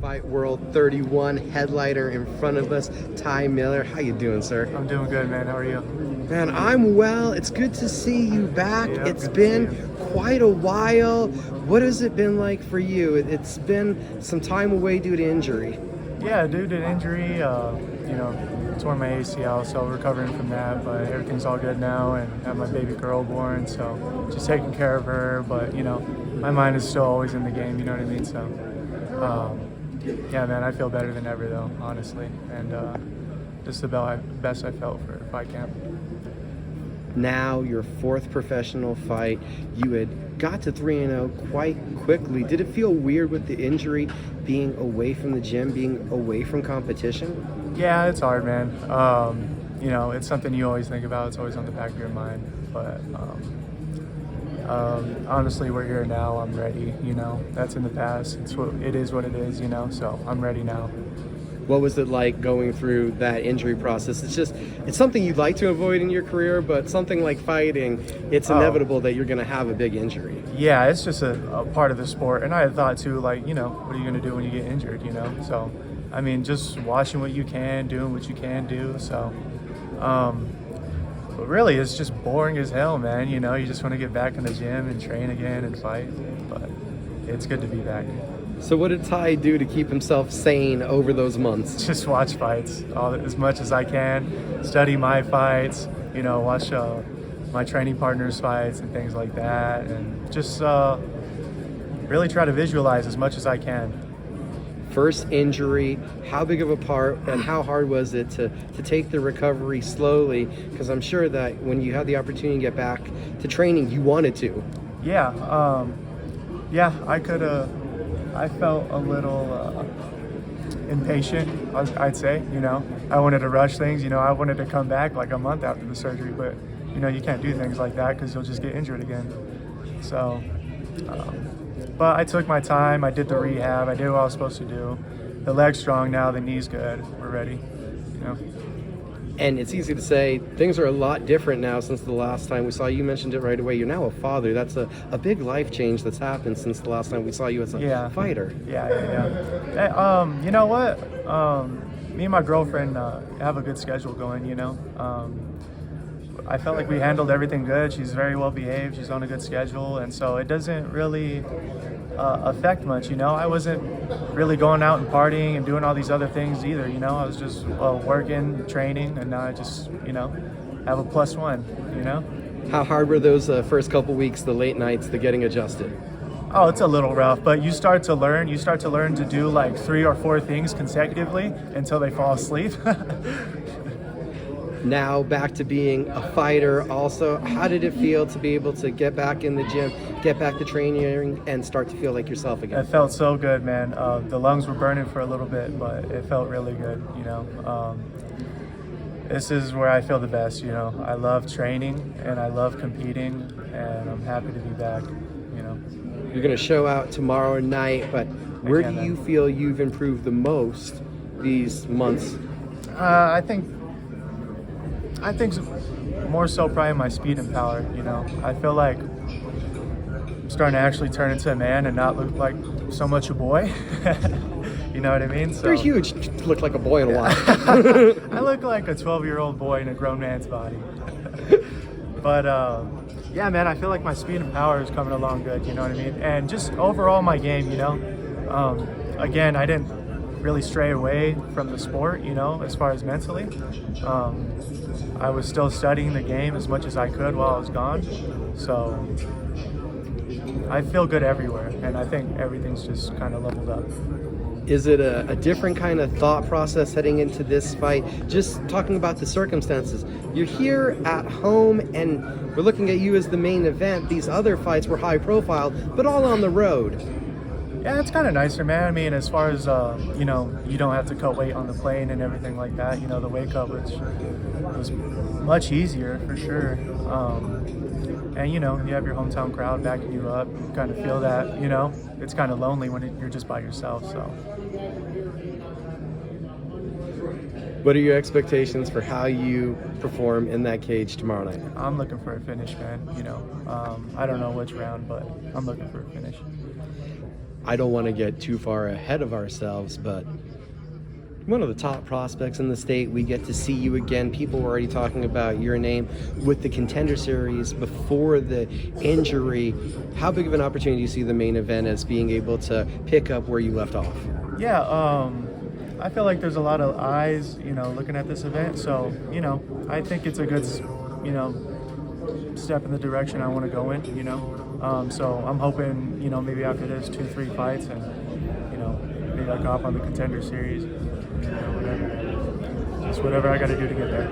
FightWorld 31 headliner in front of us, Ty Miller. How you doing, sir? I'm doing good, man. How are you? Man, I'm well. It's good to see you back. Yeah, it's good to been see you. quite a while. What has it been like for you? It's been some time away due to injury. Yeah, due to injury, tore my ACL, so recovering from that, but everything's all good now, and have my baby girl born, so just taking care of her, but, my mind is still always in the game, you know what I mean? So, yeah, man, I feel better than ever, though, honestly, and just the best I felt for fight camp. Now, your fourth professional fight, you had got to 3-0 quite quickly. Did it feel weird with the injury, being away from the gym, being away from competition? Yeah, it's hard, man. It's something you always think about. It's always on the back of your mind. But honestly, we're here now. I'm ready. That's in the past. It is what it is. So I'm ready now. What was it like going through that injury process? It's something you'd like to avoid in your career, but something like fighting, it's inevitable that you're going to have a big injury. Yeah, it's just a part of the sport. And I had thought too, what are you going to do when you get injured, So, I mean, just watching what you can, doing what you can do. So, but really, it's just boring as hell, man. You just want to get back in the gym and train again and fight. But it's good to be back. So what did Ty do to keep himself sane over those months? Just watch fights as much as I can, study my fights, watch my training partners' fights and things like that, and just really try to visualize as much as I can. First injury, how big of a part and how hard was it to take the recovery slowly? Because I'm sure that when you had the opportunity to get back to training, you wanted to. Yeah, I felt a little impatient, I'd say, I wanted to rush things, I wanted to come back like a month after the surgery, but, you can't do things like that because you'll just get injured again. So, but I took my time, I did the rehab, I did what I was supposed to do. The leg's strong now, the knee's good, we're ready, And it's easy to say things are a lot different now since the last time we saw you. You mentioned it right away. You're now a father. That's a big life change that's happened since the last time we saw you as a fighter. Yeah. Hey, you know what? Me and my girlfriend have a good schedule going, I felt like we handled everything good. She's very well behaved. She's on a good schedule. And so it doesn't really affect much, I wasn't really going out and partying and doing all these other things either, I was just working, training, and now I just, have a +1, How hard were those first couple weeks, the late nights, the getting adjusted? Oh, it's a little rough, but you start to learn to do like 3 or 4 things consecutively until they fall asleep. Now back to being a fighter also. How did it feel to be able to get back in the gym, get back to training, and start to feel like yourself again? It felt so good, man. The lungs were burning for a little bit, but it felt really good, This is where I feel the best, I love training and I love competing, and I'm happy to be back, You're going to show out tomorrow night, but where do you feel you've improved the most these months? I think more so probably my speed and power, I feel like I'm starting to actually turn into a man and not look like so much a boy. You know what I mean? So, you're huge. You look like a boy in a while. I look like a 12-year-old boy in a grown man's body. But yeah, man, I feel like my speed and power is coming along good, you know what I mean? And just overall my game, again, I didn't really stray away from the sport, as far as mentally. I was still studying the game as much as I could while I was gone. So I feel good everywhere, and I think everything's just kind of leveled up. Is it a different kind of thought process heading into this fight? Just talking about the circumstances. You're here at home, and we're looking at you as the main event. These other fights were high profile, but all on the road. Yeah, it's kind of nicer, man. I mean, as far as, you don't have to cut weight on the plane and everything like that. The weight cut was much easier for sure. And, you have your hometown crowd backing you up. You kind of feel that, It's kind of lonely when you're just by yourself, so. What are your expectations for how you perform in that cage tomorrow night? I'm looking for a finish, man. I don't know which round, but I'm looking for a finish. I don't want to get too far ahead of ourselves, but one of the top prospects in the state. We get to see you again. People were already talking about your name with the Contender Series before the injury. How big of an opportunity do you see the main event as being able to pick up where you left off? Yeah, I feel like there's a lot of eyes, looking at this event. So, I think it's a good, step in the direction I want to go in, So I'm hoping, maybe after this 2-3 fights and, maybe I go up on the Contender Series, whatever. Just whatever I got to do to get there.